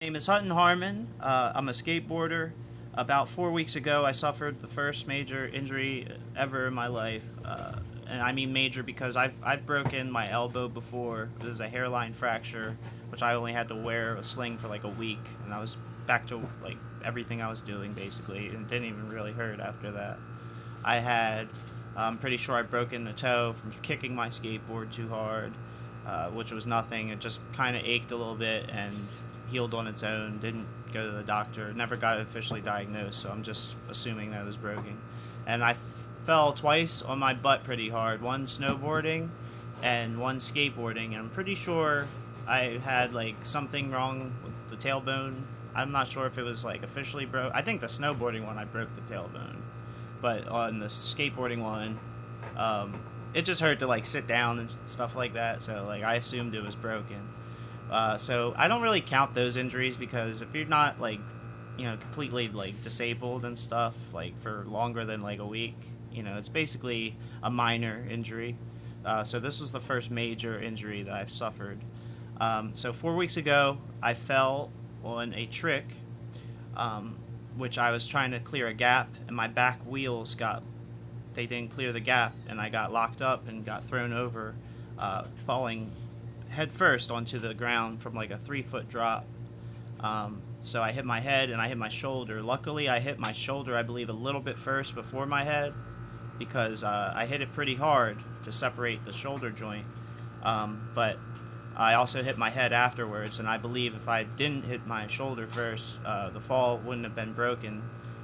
Name is Hutton Harmon. I'm a skateboarder. About 4 weeks ago, I suffered the first major injury ever in my life, and I mean major because I've broken my elbow before. It was a hairline fracture, which I only had to wear a sling for like a week, and I was back to like everything I was doing basically, and it didn't even really hurt after that. I had, I'm pretty sure I'd broken a toe from kicking my skateboard too hard, which was nothing. It just kind of ached a little bit and healed on its own. Didn't go to the doctor. Never got officially diagnosed, so I'm just assuming that it was broken. And I fell twice on my butt pretty hard. One snowboarding and one skateboarding. And I'm pretty sure I had like something wrong with the tailbone. I'm not sure if it was like officially broke. I think the snowboarding one I broke the tailbone, but on the skateboarding one, it just hurt to like sit down and stuff like that. So like I assumed it was broken. So I don't really count those injuries because if you're not like, completely like disabled and stuff like for longer than like a week, it's basically a minor injury. So this was the first major injury that I've suffered. So 4 weeks ago, I fell on a trick, um, which I was trying to clear a gap, and my back wheels they didn't clear the gap, and I got locked up and got thrown over, falling head first onto the ground from like a 3 foot drop. So I hit my head and I hit my shoulder. Luckily, I hit my shoulder, I believe, a little bit first before my head because I hit it pretty hard to separate the shoulder joint. But I also hit my head afterwards, and I believe if I didn't hit my shoulder first, the fall wouldn't have been broken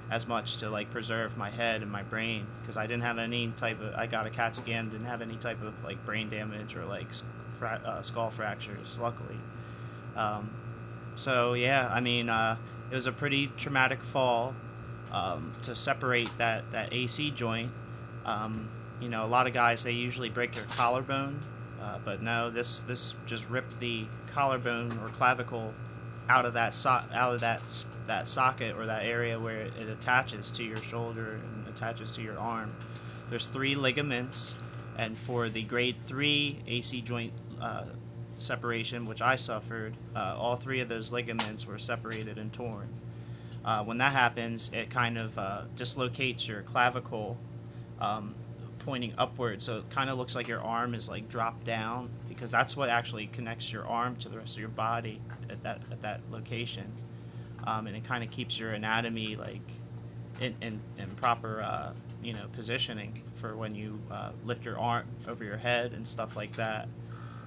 as much to like preserve my head and my brain because I didn't have any type of. I got a CAT scan, didn't have any type of like brain damage or like skull fractures. Luckily, um, so yeah, I mean, it was a pretty traumatic fall to separate that AC joint. A lot of guys they usually break their collarbone, but no, this just ripped the collarbone or clavicle out of that socket or that area where it attaches to your shoulder and attaches to your arm. There's three ligaments, and for the grade 3 AC joint separation, which I suffered, all three of those ligaments were separated and torn. When that happens, it kind of dislocates your clavicle, um, pointing upward, so it kind of looks like your arm is like dropped down because that's what actually connects your arm to the rest of your body at that location, and it kind of keeps your anatomy like in proper positioning for when you lift your arm over your head and stuff like that.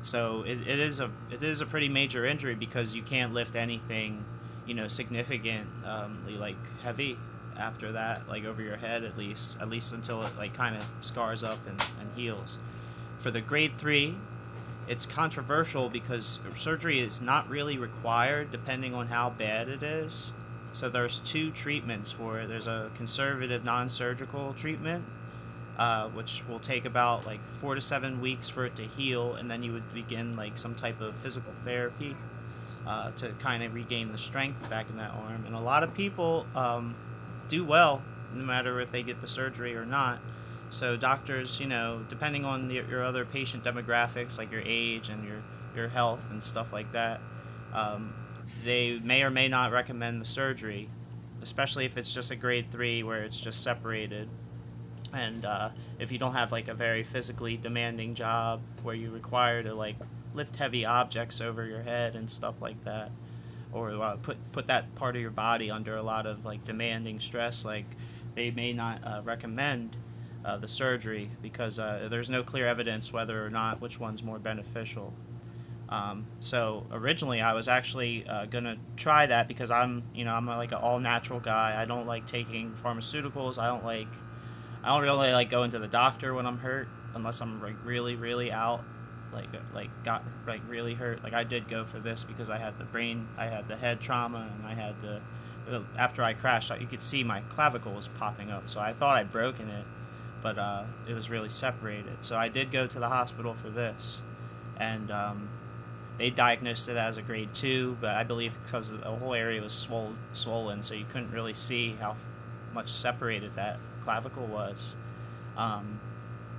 So it is a pretty major injury because you can't lift anything, significantly like heavy after that, like over your head at least until it like kind of scars up and heals. For the grade 3, it's controversial because surgery is not really required depending on how bad it is. So there's two treatments for it. There's a conservative non-surgical treatment, which will take about like 4 to 7 weeks for it to heal, and then you would begin like some type of physical therapy to kind of regain the strength back in that arm. And a lot of people do well no matter if they get the surgery or not. So doctors, depending on your other patient demographics, like your age and your health and stuff like that, um, they may or may not recommend the surgery, especially if it's just a grade 3 where it's just separated. And if you don't have like a very physically demanding job where you require to like lift heavy objects over your head and stuff like that, or put that part of your body under a lot of like demanding stress, like they may not recommend the surgery because there's no clear evidence whether or not which one's more beneficial. So originally I was actually gonna try that because I'm like an all natural guy. I don't like taking pharmaceuticals. I don't really like going to the doctor when I'm hurt unless I'm like really really out, like got like really hurt. Like I did go for this because I had the head trauma, and I had the after I crashed, you could see my clavicle was popping up. So I thought I'd broken it, but it was really separated. So I did go to the hospital for this, and they diagnosed it as a grade 2, but I believe because the whole area was swollen, so you couldn't really see how much separated that clavicle was. Um,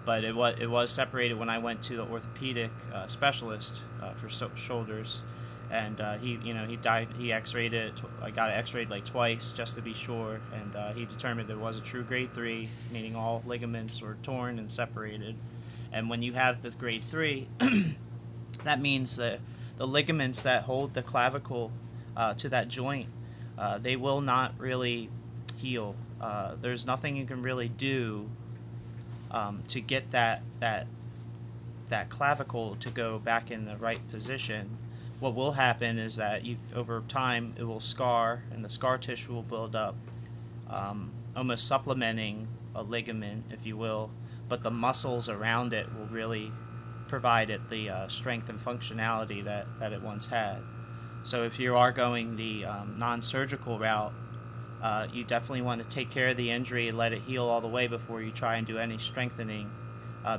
but it was separated when I went to the orthopedic specialist for shoulders, and he died. He X-rayed it. I got it X-rayed like twice just to be sure, and he determined it was a true grade 3, meaning all ligaments were torn and separated. And when you have the grade 3, that means that the ligaments that hold the clavicle to that joint, they will not really heal. There's nothing you can really do to get that clavicle to go back in the right position. What will happen is that over time it will scar, and the scar tissue will build up, almost supplementing a ligament, if you will, but the muscles around it will really provide it the strength and functionality that it once had. So if you are going the non-surgical route, you definitely want to take care of the injury and let it heal all the way before you try and do any strengthening,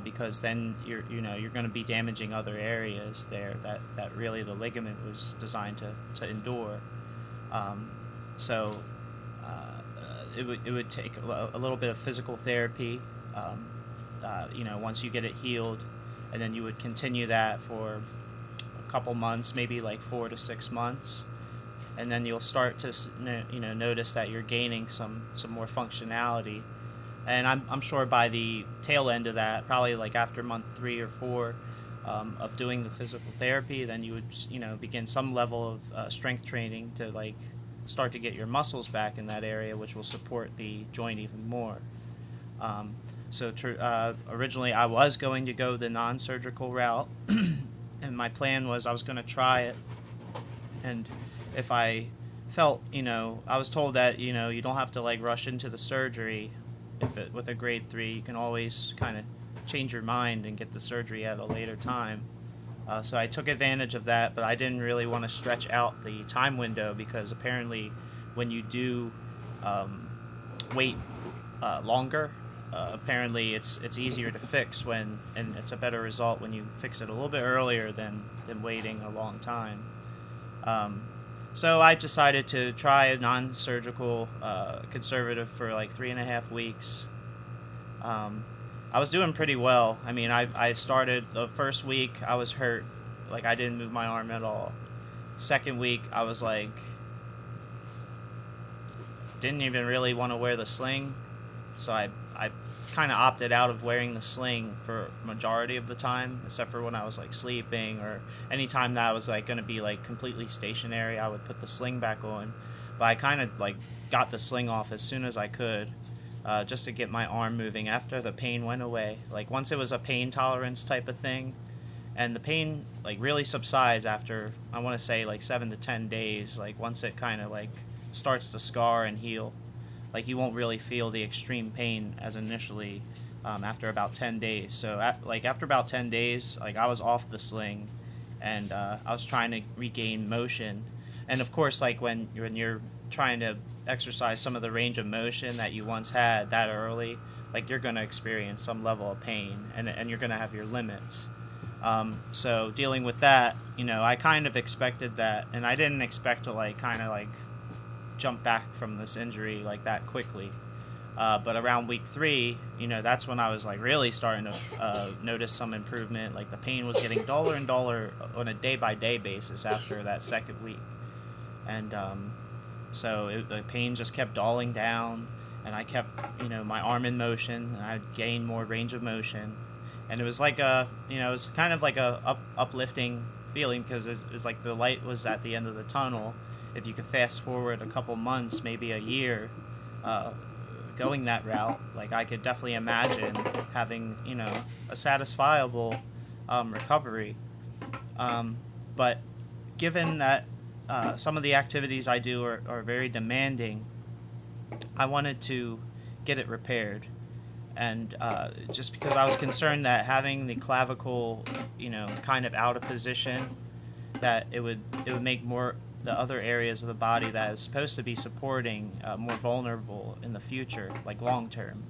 because then you're going to be damaging other areas there that really the ligament was designed to endure. So it would take a little bit of physical therapy, once you get it healed, and then you would continue that for a couple months, maybe like 4 to 6 months. And then you'll start to notice that you're gaining some more functionality, and I'm sure by the tail end of that, probably like after month 3 or 4 of doing the physical therapy, then you would begin some level of strength training to like start to get your muscles back in that area, which will support the joint even more. Originally I was going to go the non-surgical route, and my plan was I was going to try it, and if I felt, I was told that, you don't have to like rush into the surgery with a grade 3. You can always kind of change your mind and get the surgery at a later time. So I took advantage of that, but I didn't really want to stretch out the time window, because apparently when you do wait longer, apparently it's easier to fix and it's a better result when you fix it a little bit earlier than waiting a long time. So I decided to try a non-surgical conservative for like 3.5 weeks. I was doing pretty well. I mean, I started the first week, I was hurt. Like, I didn't move my arm at all. Second week, I was like, didn't even really want to wear the sling. So I kind of opted out of wearing the sling for majority of the time, except for when I was like sleeping, or any time that I was like going to be like completely stationary, I would put the sling back on. But I kind of like got the sling off as soon as I could, just to get my arm moving after the pain went away. Like, once it was a pain tolerance type of thing, and the pain like really subsides after, I want to say, like 7 to 10 days. Like, once it kind of like starts to scar and heal, like, you won't really feel the extreme pain as initially after about 10 days. So after about 10 days, like, I was off the sling, and I was trying to regain motion. And of course, like, when you're trying to exercise some of the range of motion that you once had that early, like, you're going to experience some level of pain, and you're going to have your limits. So dealing with that, I kind of expected that, and I didn't expect to like kind of like jump back from this injury like that quickly. But around week 3, that's when I was like really starting to notice some improvement. Like, the pain was getting duller and duller on a day-by-day basis after that second week. And the pain just kept dulling down, and I kept, my arm in motion, and I'd gain more range of motion. And it was like it was kind of like a uplifting feeling, because it was like the light was at the end of the tunnel. If you could fast forward a couple months, maybe a year, going that route, like, I could definitely imagine having, a satisfiable recovery. But given that some of the activities I do are very demanding, I wanted to get it repaired. And just because I was concerned that having the clavicle, kind of out of position, that it would make more the other areas of the body that is supposed to be supporting more vulnerable in the future, like long term.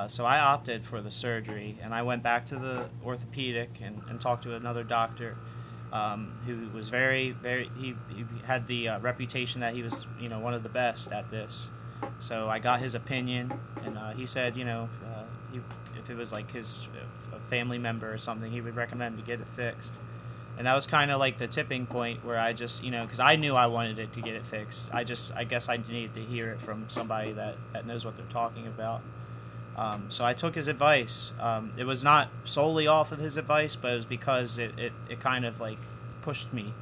So I opted for the surgery, and I went back to the orthopedic and talked to another doctor who was he had the reputation that he was one of the best at this. So I got his opinion, and he said if it was like his a family member or something, he would recommend to get it fixed. And that was kind of like the tipping point where I just, because I knew I wanted it to get it fixed. I guess I needed to hear it from somebody that knows what they're talking about. So I took his advice. It was not solely off of his advice, but it was because it kind of like pushed me.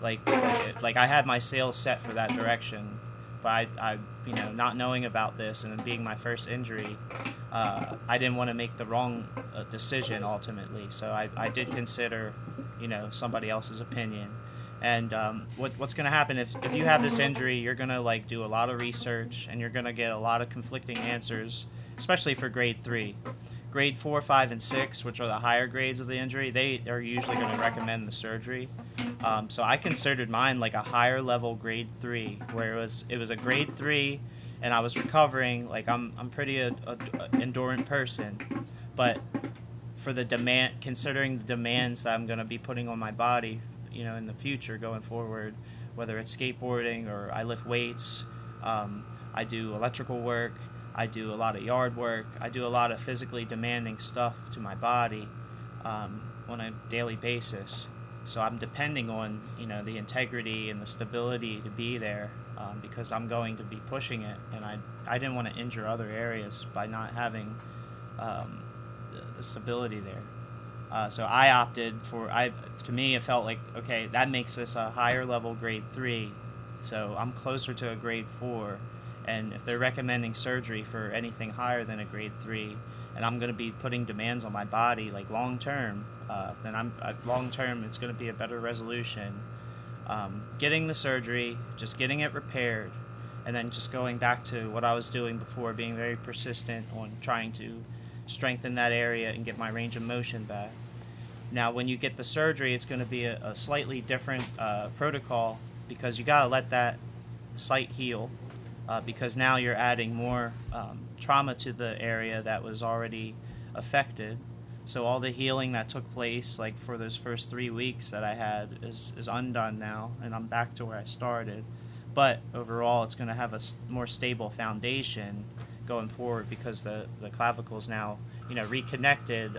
Like I had my sails set for that direction, but I not knowing about this and being my first injury, I didn't want to make the wrong decision ultimately. So I did consider, somebody else's opinion. And what's going to happen if you have this injury, you're going to like do a lot of research and you're going to get a lot of conflicting answers, especially for grade 3. Grade 4, 5, and 6, which are the higher grades of the injury, they are usually going to recommend the surgery. So I considered mine like a higher level grade 3, where it was a grade 3, and I was recovering. Like I'm pretty a endurant person, but for the demand, considering the demands that I'm going to be putting on my body, in the future going forward, whether it's skateboarding or I lift weights, I do electrical work. I do a lot of yard work. I do a lot of physically demanding stuff to my body on a daily basis. So I'm depending on, the integrity and the stability to be there because I'm going to be pushing it. And I didn't want to injure other areas by not having the stability there. So I opted to me, it felt like, okay, that makes this a higher level grade 3. So I'm closer to a grade 4. And if they're recommending surgery for anything higher than a grade 3, and I'm going to be putting demands on my body like long term, then long term it's going to be a better resolution. Getting the surgery, just getting it repaired, and then just going back to what I was doing before, being very persistent on trying to strengthen that area and get my range of motion back. Now, when you get the surgery, it's going to be a slightly different protocol because you got to let that site heal. Because now you're adding more trauma to the area that was already affected. So all the healing that took place, like for those first 3 weeks that I had, is undone now, and I'm back to where I started. But overall, it's going to have a more stable foundation going forward because the clavicle is now, reconnected.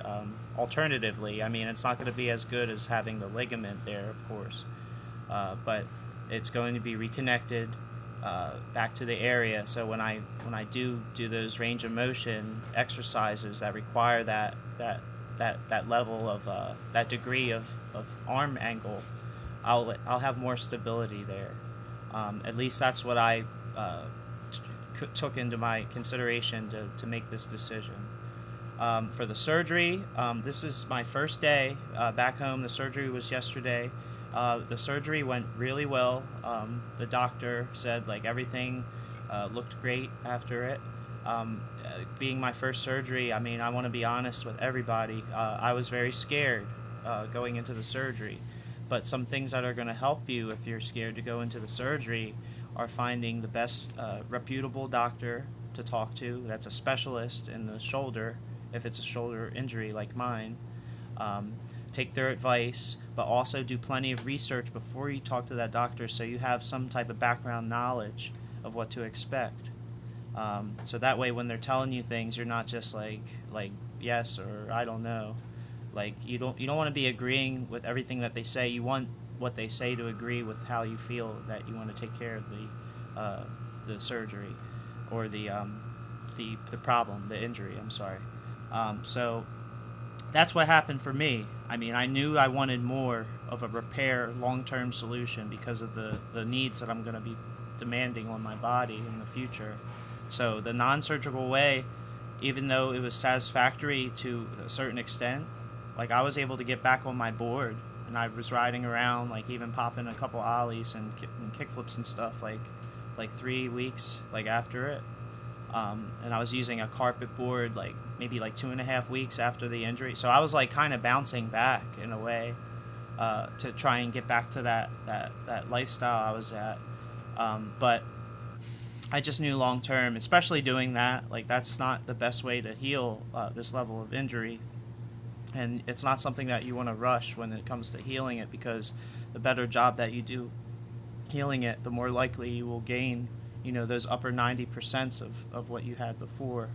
Alternatively, I mean, it's not going to be as good as having the ligament there, of course, but it's going to be reconnected. Back to the area, so when I do those range of motion exercises that require that level of that degree of arm angle, I'll have more stability there. At least that's what I took into my consideration to make this decision. For the surgery, this is my first day back home. The surgery was yesterday. The surgery went really well. The doctor said like everything looked great after it. Being my first surgery, I mean, I want to be honest with everybody. I was very scared going into the surgery. But some things that are going to help you if you're scared to go into the surgery are finding the best reputable doctor to talk to that's a specialist in the shoulder, if it's a shoulder injury like mine. Take their advice, but also do plenty of research before you talk to that doctor so you have some type of background knowledge of what to expect. So that way when they're telling you things, you're not just like yes or I don't know. Like you don't want to be agreeing with everything that they say. You want what they say to agree with how you feel that you want to take care of the surgery or the problem, the injury. I'm sorry. So that's what happened for me. I mean, I knew I wanted more of a repair, long-term solution because of the needs that I'm going to be demanding on my body in the future. So the non-surgical way, even though it was satisfactory to a certain extent, like I was able to get back on my board and I was riding around, like even popping a couple ollies and kickflips and stuff like 3 weeks like after it. And I was using a carpet board like maybe like 2.5 weeks after the injury. So I was like kind of bouncing back in a way to try and get back to that lifestyle I was at. But I just knew long term, especially doing that, like that's not the best way to heal this level of injury. And it's not something that you want to rush when it comes to healing it, because the better job that you do healing it, the more likely you will gain, those upper 90% of what you had before.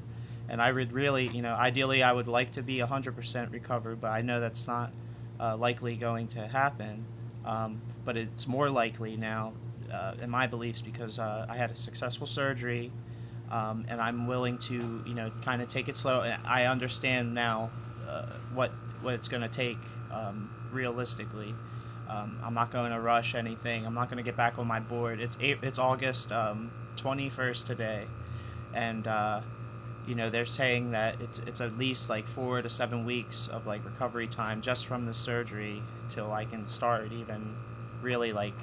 And I would really, ideally I would like to be 100% recovered, but I know that's not likely going to happen, but it's more likely now, in my beliefs, because I had a successful surgery, and I'm willing to, kind of take it slow. And I understand now what it's going to take, realistically. I'm not going to rush anything. I'm not going to get back on my board. It's August 21st today, and they're saying that it's at least like 4 to 7 weeks of like recovery time just from the surgery till I can start even really like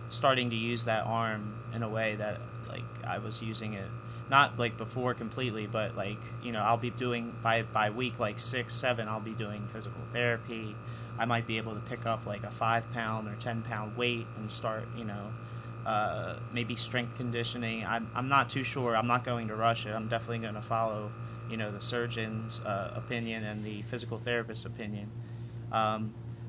starting to use that arm in a way that like I was using it, not like before completely, but like I'll be doing by week like 6, 7 I'll be doing physical therapy. I might be able to pick up like a 5-pound or 10-pound weight and start maybe strength conditioning. I'm not too sure. I'm not going to rush it. I'm definitely going to follow the surgeon's opinion and the physical therapist's opinion.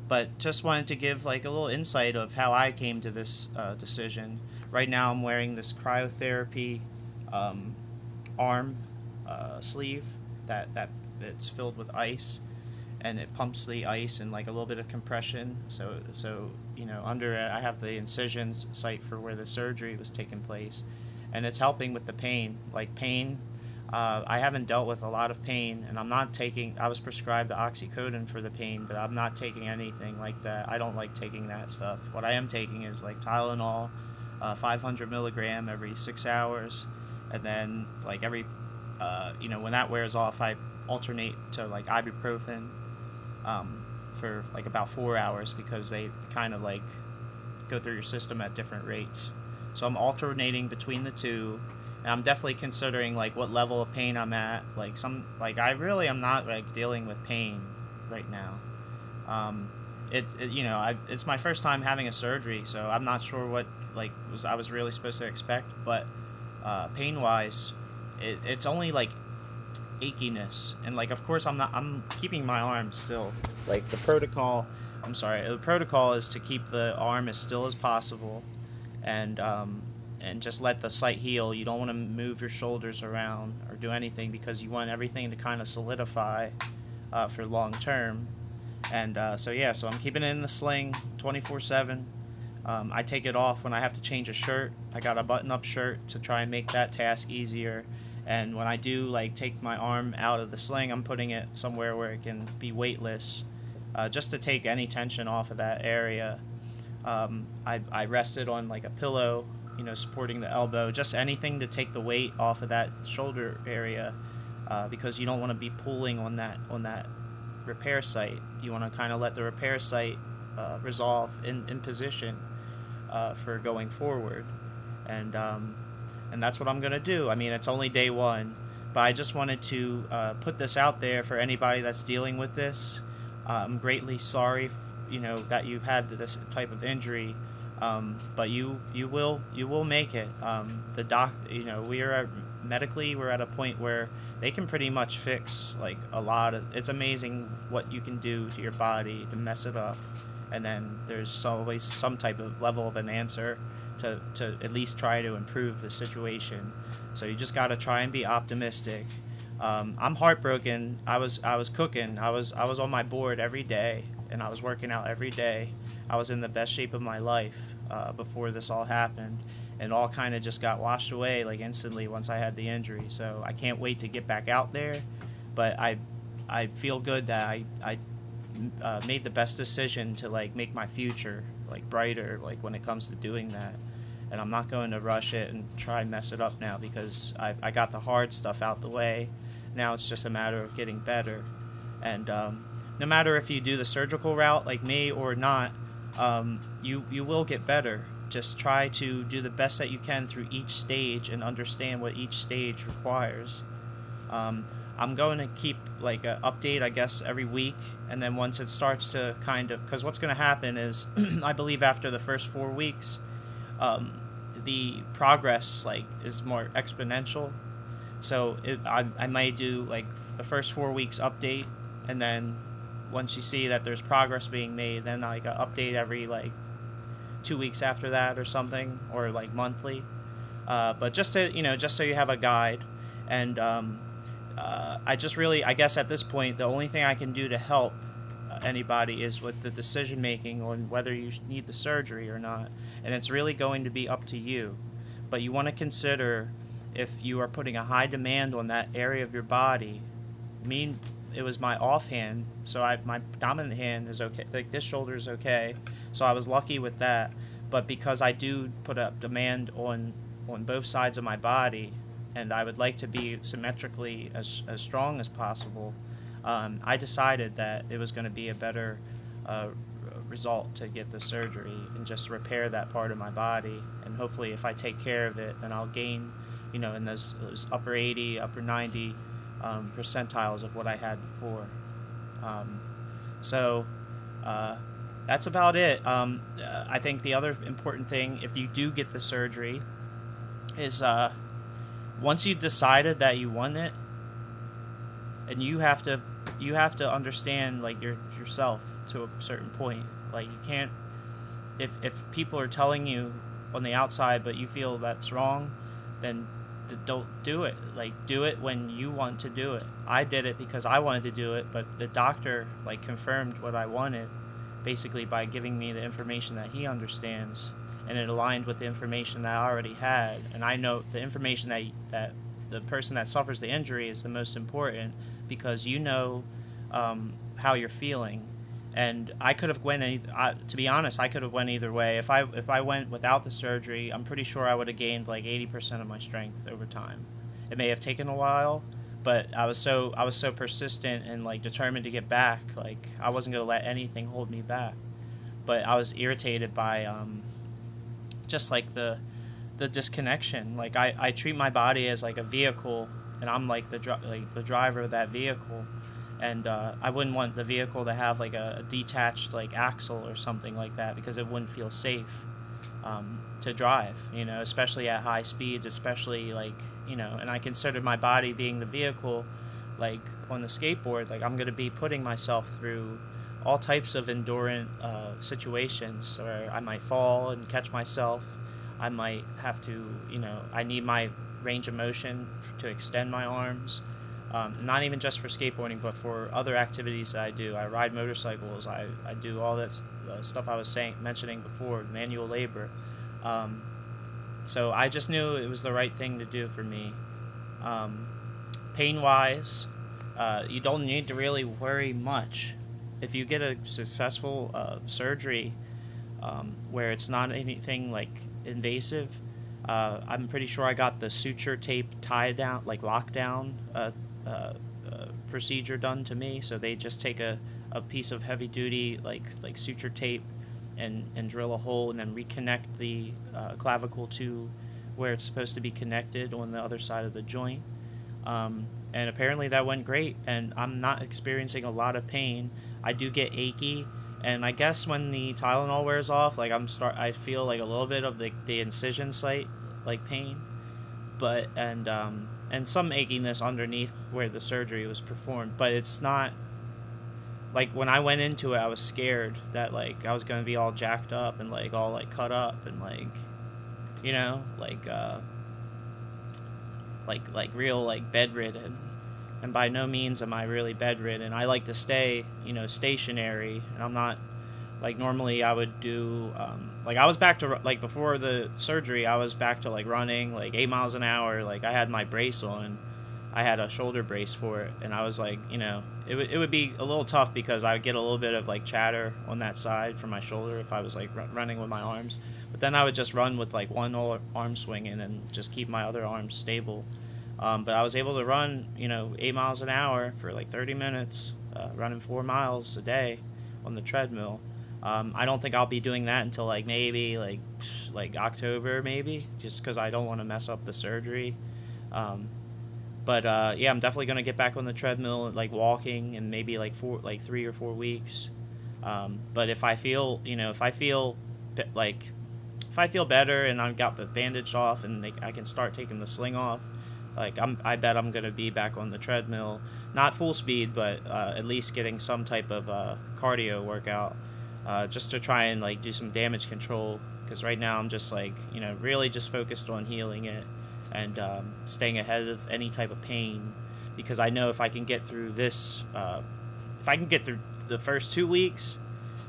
But just wanted to give like a little insight of how I came to this decision. Right now I'm wearing this cryotherapy arm sleeve that it's filled with ice, and it pumps the ice and like a little bit of compression. So under it I have the incision site for where the surgery was taking place, and it's helping with the pain. Like pain, I haven't dealt with a lot of pain, and I was prescribed the oxycodone for the pain, but I'm not taking anything like that. I don't like taking that stuff. What I am taking is like Tylenol, 500 milligram every 6 hours, and then like every when that wears off I alternate to like ibuprofen for like about 4 hours, because they kind of like go through your system at different rates. So I'm alternating between the two, and I'm definitely considering like what level of pain I'm at. Like I really am not like dealing with pain right now. It's my first time having a surgery, so I'm not sure what I was really supposed to expect, but pain wise, it's only like achiness, and like of course I'm keeping my arm still. Like the protocol is to keep the arm as still as possible, and just let the site heal. You don't want to move your shoulders around or do anything, because you want everything to kind of solidify for long term. And so I'm keeping it in the sling 24/7. I take it off when I have to change a shirt. I got a button-up shirt to try and make that task easier. And when I do like take my arm out of the sling, I'm putting it somewhere where it can be weightless, just to take any tension off of that area. I rested on like a pillow, supporting the elbow, just anything to take the weight off of that shoulder area, because you don't want to be pulling on that repair site. You want to kind of let the repair site resolve in position for going forward, and that's what I'm going to do. I mean, it's only day one, but I just wanted to put this out there for anybody that's dealing with this. I'm greatly sorry, that you've had this type of injury, but you will make it. We're at a point where they can pretty much fix like a lot of. It's amazing what you can do to your body to mess it up, and then there's always some type of level of an answer to at least try to improve the situation. So you just got to try and be optimistic. I'm heartbroken. I was cooking. I was on my board every day, and I was working out every day. I was in the best shape of my life before this all happened, and all kind of just got washed away like instantly once I had the injury. So I can't wait to get back out there, but I feel good that I made the best decision to like make my future like brighter, like when it comes to doing that. And I'm not going to rush it and try and mess it up now, because I got the hard stuff out the way. Now it's just a matter of getting better. And no matter if you do the surgical route like me or not, you will get better. Just try to do the best that you can through each stage and understand what each stage requires. I'm going to keep like an update, I guess, every week, and then once it starts to kind of, because what's going to happen is, I believe after the first 4 weeks, the progress like is more exponential. So I might do like the first 4 weeks update, and then once you see that there's progress being made, then like an update every like 2 weeks after that or something, or like monthly. But just so you have a guide. And I guess at this point, the only thing I can do to help anybody is with the decision making on whether you need the surgery or not, and it's really going to be up to you. But you want to consider if you are putting a high demand on that area of your body. It was my offhand, so my dominant hand is okay. Like this shoulder is okay, so I was lucky with that. But because I do put a demand on both sides of my body, and I would like to be symmetrically as strong as possible, I decided that it was going to be a better result to get the surgery and just repair that part of my body. And hopefully, if I take care of it, then I'll gain, in those upper 80, upper 90 percentiles of what I had before. So that's about it. I think the other important thing, if you do get the surgery, is once you've decided that you want it, and you have to understand like yourself to a certain point. Like you can't, if people are telling you on the outside but you feel that's wrong, then don't do it. Like do it when you want to do it. I did it because I wanted to do it, but the doctor like confirmed what I wanted basically by giving me the information that he understands, and it aligned with the information that I already had. And I know the information that the person that suffers the injury is the most important, because you know how you're feeling. And I could have to be honest, I could have went either way. If I went without the surgery, I'm pretty sure I would have gained like 80% of my strength over time. It may have taken a while, but I was so persistent and like determined to get back. Like I wasn't gonna let anything hold me back. But I was irritated by just like the disconnection. Like I treat my body as like a vehicle, and I'm like the driver of that vehicle. And I wouldn't want the vehicle to have like a detached like axle or something like that, because it wouldn't feel safe to drive, especially at high speeds, especially like, and I considered my body being the vehicle. Like on the skateboard, like I'm going to be putting myself through all types of endurance situations where I might fall and catch myself. I might have to, I need my range of motion to extend my arms. Not even just for skateboarding, but for other activities that I do. I ride motorcycles. I do all that stuff I was mentioning before, manual labor. So I just knew it was the right thing to do for me. Pain-wise, you don't need to really worry much. If you get a successful surgery where it's not anything like invasive, I'm pretty sure I got the suture tape tie down, like lockdown procedure done to me. So they just take a piece of heavy duty like suture tape and drill a hole and then reconnect the clavicle to where it's supposed to be connected on the other side of the joint. And apparently that went great, and I'm not experiencing a lot of pain. I do get achy, and I guess when the Tylenol wears off, like I feel like a little bit of the incision site like pain, but and some achiness underneath where the surgery was performed. But it's not like when I went into it, I was scared that like I was gonna be all jacked up and like all like cut up and like like real like bedridden. And by no means am I really bedridden. I like to stay stationary, and I'm not like normally I would do like I was back to like before the surgery I was back to like running like 8 miles an hour. Like I had my brace on, I had a shoulder brace for it, and I was like it would be a little tough because I would get a little bit of like chatter on that side from my shoulder if I was like running with my arms. But then I would just run with like one arm swinging and just keep my other arm stable. But I was able to run 8 miles an hour for like 30 minutes, running 4 miles a day on the treadmill. I don't think I'll be doing that until like maybe like October maybe, just because I don't want to mess up the surgery. But yeah, I'm definitely gonna get back on the treadmill, like walking, and maybe like 3 or 4 weeks. But if I feel better and I've got the bandage off and I can start taking the sling off, like I bet I'm gonna be back on the treadmill, not full speed, but at least getting some type of cardio workout, just to try and like do some damage control. Because right now I'm just like really just focused on healing it and staying ahead of any type of pain. Because I know if I can get through this, if I can get through the first 2 weeks,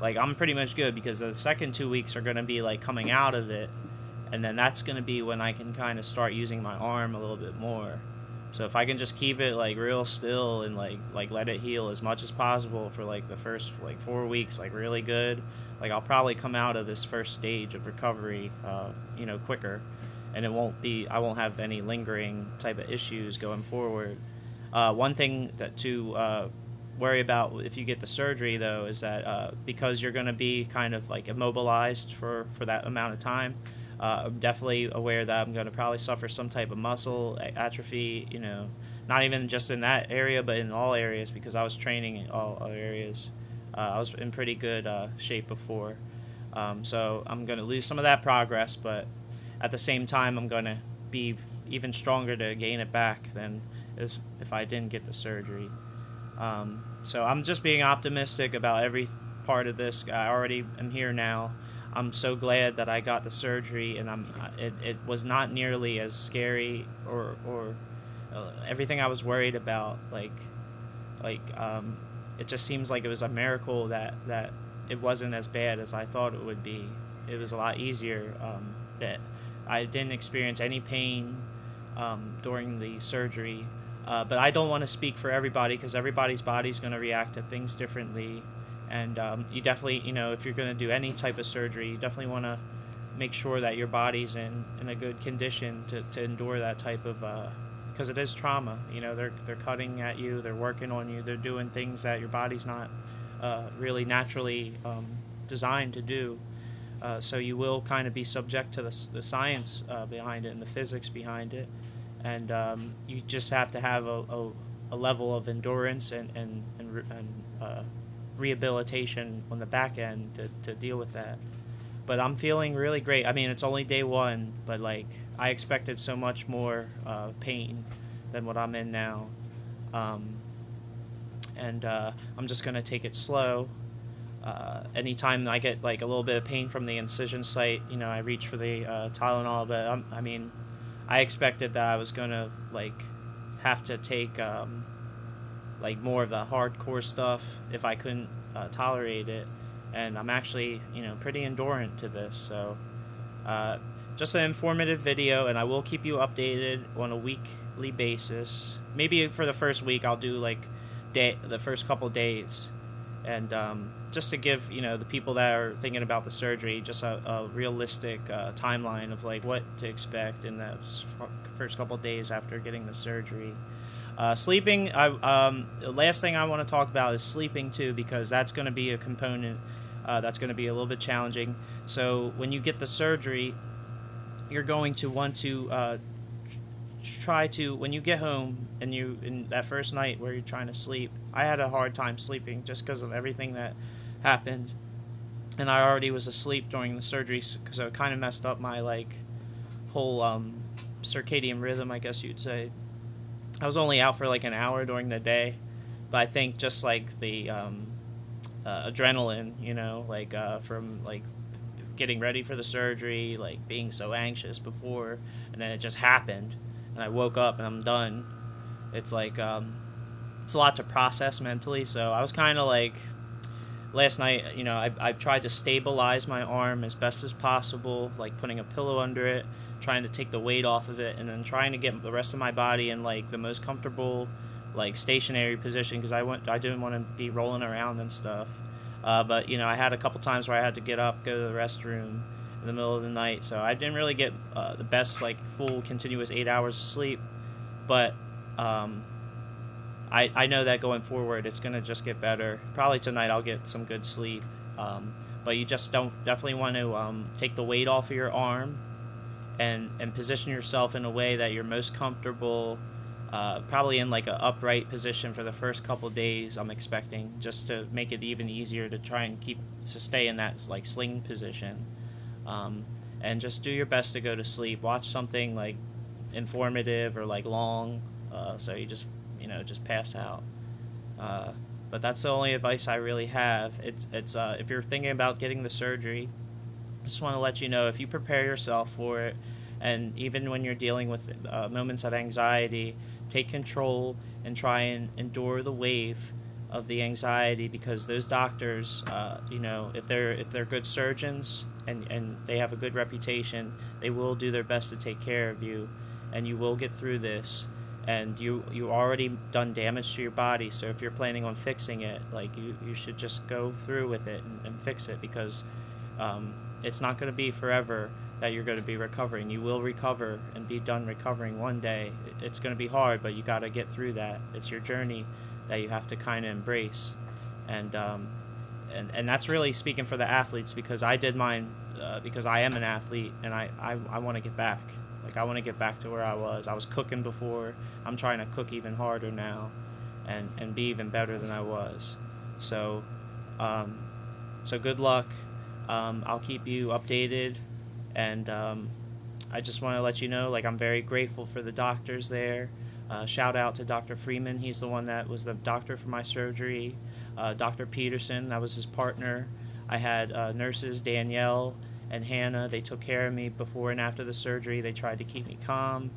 like I'm pretty much good, because the second 2 weeks are gonna be like coming out of it, and then that's gonna be when I can kind of start using my arm a little bit more. So if I can just keep it like real still and like let it heal as much as possible for like the first like 4 weeks, like really good, like I'll probably come out of this first stage of recovery, quicker, and I won't have any lingering type of issues going forward. One thing that to worry about if you get the surgery though is that because you're going to be kind of like immobilized for that amount of time. I'm definitely aware that I'm going to probably suffer some type of muscle atrophy, not even just in that area, but in all areas, because I was training in all other areas. I was in pretty good shape before. So I'm going to lose some of that progress, but at the same time, I'm going to be even stronger to gain it back than if I didn't get the surgery. So I'm just being optimistic about every part of this. I already am here now. I'm so glad that I got the surgery, and it was not nearly as scary or everything I was worried about. It just seems like it was a miracle that it wasn't as bad as I thought it would be. It was a lot easier. That I didn't experience any pain during the surgery. But I don't want to speak for everybody, because everybody's body's going to react to things differently. And you definitely, if you're going to do any type of surgery, you definitely want to make sure that your body's in a good condition to endure that type of, because it is trauma. They're cutting at you, they're working on you, they're doing things that your body's not really naturally designed to do. So you will kind of be subject to the science behind it and the physics behind it. And you just have to have a level of endurance and rehabilitation on the back end to deal with that. But I'm feeling really great. I mean, it's only day one, but like I expected so much more pain than what I'm in now. And I'm just gonna take it slow. Anytime I get like a little bit of pain from the incision site, I reach for the Tylenol. But I expected that I was gonna like have to take like more of the hardcore stuff if I couldn't tolerate it, and I'm actually pretty endurant to this. So just an informative video, and I will keep you updated on a weekly basis. Maybe for the first week I'll do like the first couple days, and just to give the people that are thinking about the surgery just a realistic timeline of like what to expect in the first couple days after getting the surgery. Sleeping, the last thing I want to talk about is sleeping too, because that's going to be a component that's going to be a little bit challenging. So when you get the surgery, you're going to want to try to, when you get home and in that first night where you're trying to sleep, I had a hard time sleeping just because of everything that happened, and I already was asleep during the surgery, so it kind of messed up my like whole circadian rhythm, I guess you'd say. I was only out for like an hour during the day, but I think just like the adrenaline, from like getting ready for the surgery, like being so anxious before, and then it just happened, and I woke up and I'm done. It's like it's a lot to process mentally, so I was kind of like, last night, I tried to stabilize my arm as best as possible, like putting a pillow under it, trying to take the weight off of it, and then trying to get the rest of my body in like the most comfortable, like stationary position, because I didn't want to be rolling around and stuff. But I had a couple times where I had to get up, go to the restroom in the middle of the night, so I didn't really get the best like full continuous 8 hours of sleep. But I know that going forward it's gonna just get better. Probably tonight I'll get some good sleep. But you just definitely want to take the weight off of your arm and position yourself in a way that you're most comfortable, probably in like an upright position for the first couple days, I'm expecting, just to make it even easier to try and stay in that like sling position, and just do your best to go to sleep. Watch something like informative or like long, so you just pass out. But that's the only advice I really have. It's if you're thinking about getting the surgery, just want to let you know, if you prepare yourself for it, and even when you're dealing with moments of anxiety, take control and try and endure the wave of the anxiety, because those doctors, if they're good surgeons and they have a good reputation, they will do their best to take care of you, and you will get through this. And you already done damage to your body, so if you're planning on fixing it, like you should just go through with it and fix it, because it's not going to be forever that you're going to be recovering. You will recover and be done recovering one day. It's going to be hard, but you got to get through that. It's your journey that you have to kind of embrace, and that's really speaking for the athletes, because I did mine, because I am an athlete, and I want to get back. Like, I want to get back to where I was. I was cooking before. I'm trying to cook even harder now, and be even better than I was. So good luck. I'll keep you updated, and I just want to let you know, like, I'm very grateful for the doctors there. Shout out to Dr. Freeman. He's the one that was the doctor for my surgery. Dr. Peterson, that was his partner. I had nurses Danielle and Hannah. They took care of me before and after the surgery. They tried to keep me calm,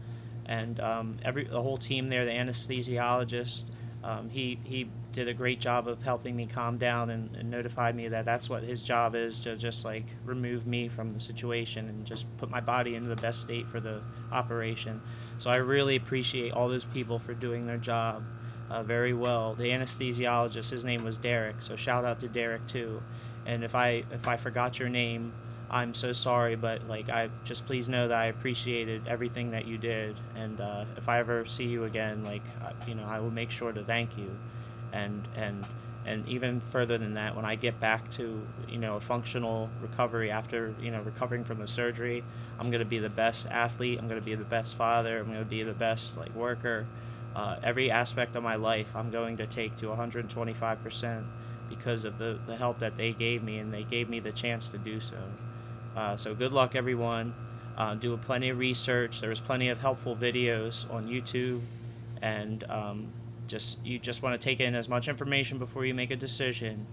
and the whole team there, the anesthesiologist, he did a great job of helping me calm down, and notified me that that's what his job is, to just like remove me from the situation and just put my body into the best state for the operation. So I really appreciate all those people for doing their job very well. The anesthesiologist, his name was Derek, so shout out to Derek too. And if I forgot your name, I'm so sorry, but like, I just, please know that I appreciated everything that you did, and if I ever see you again, like, I will make sure to thank you, and even further than that, when I get back to a functional recovery after recovering from the surgery, I'm gonna be the best athlete. I'm gonna be the best father. I'm gonna be the best like worker. Every aspect of my life, I'm going to take to 125%, because of the help that they gave me, and they gave me the chance to do so. So good luck, everyone. Do plenty of research. There was plenty of helpful videos on YouTube, and you just want to take in as much information before you make a decision,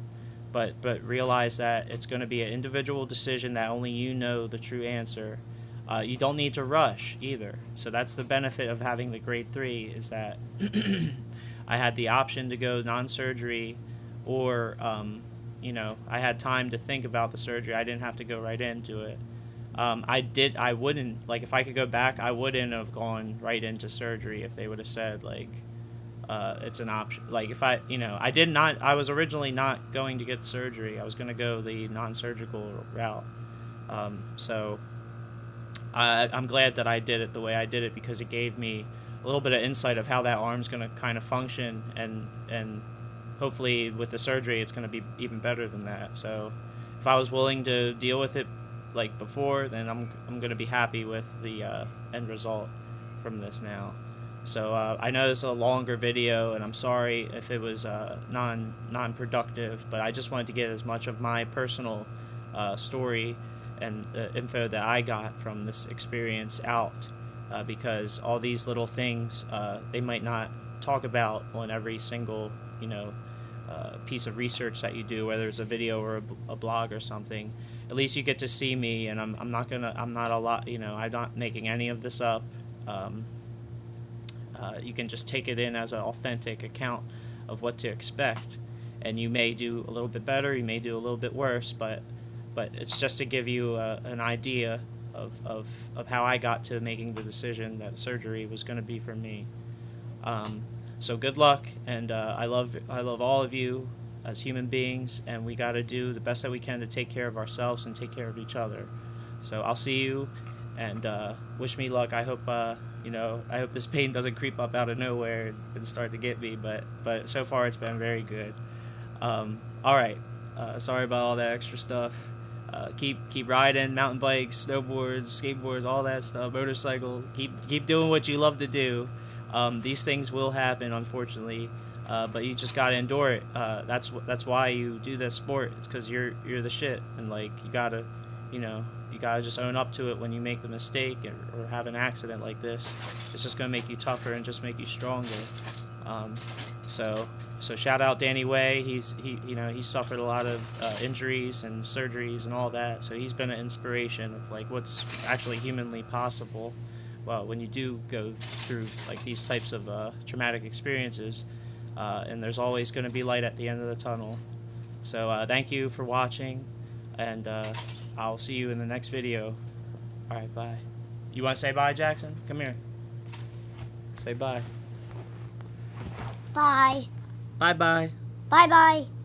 but realize that it's going to be an individual decision, that only you know the true answer. You don't need to rush either. So that's the benefit of having the grade 3, is that I had the option to go non-surgery, or I had time to think about the surgery. I didn't have to go right into it. I wouldn't, like, if I could go back, I wouldn't have gone right into surgery if they would have said, like, it's an option. Like, if I was originally not going to get surgery. I was going to go the non-surgical route. So I'm glad that I did it the way I did it, because it gave me a little bit of insight of how that arm's going to kind of function, and hopefully with the surgery it's going to be even better than that. So if I was willing to deal with it like before, then I'm going to be happy with the end result from this now. So I know this is a longer video, and I'm sorry if it was non-productive, but I just wanted to get as much of my personal story and the info that I got from this experience out, because all these little things they might not talk about on every single piece of research that you do, whether it's a video or a blog or something. At least you get to see me, and I'm not making any of this up. You can just take it in as an authentic account of what to expect, and you may do a little bit better, you may do a little bit worse, but it's just to give you an idea of how I got to making the decision that surgery was going to be for me. So good luck, and I love all of you as human beings, and we got to do the best that we can to take care of ourselves and take care of each other. So I'll see you, and wish me luck. I hope I hope this pain doesn't creep up out of nowhere and start to get me, but so far it's been very good. All right, sorry about all that extra stuff. Keep riding mountain bikes, snowboards, skateboards, all that stuff, motorcycle. Keep doing what you love to do. These things will happen, unfortunately, but you just gotta endure it. That's why you do this sport. It's because you're the shit, and like you gotta just own up to it when you make the mistake or have an accident like this. It's just gonna make you tougher and just make you stronger. So shout out Danny Way. He suffered a lot of injuries and surgeries and all that. So he's been an inspiration of like what's actually humanly possible. Well, when you do go through like these types of traumatic experiences, and there's always going to be light at the end of the tunnel. So thank you for watching, and I'll see you in the next video. All right, bye. You want to say bye, Jackson? Come here. Say bye. Bye. Bye-bye. Bye-bye.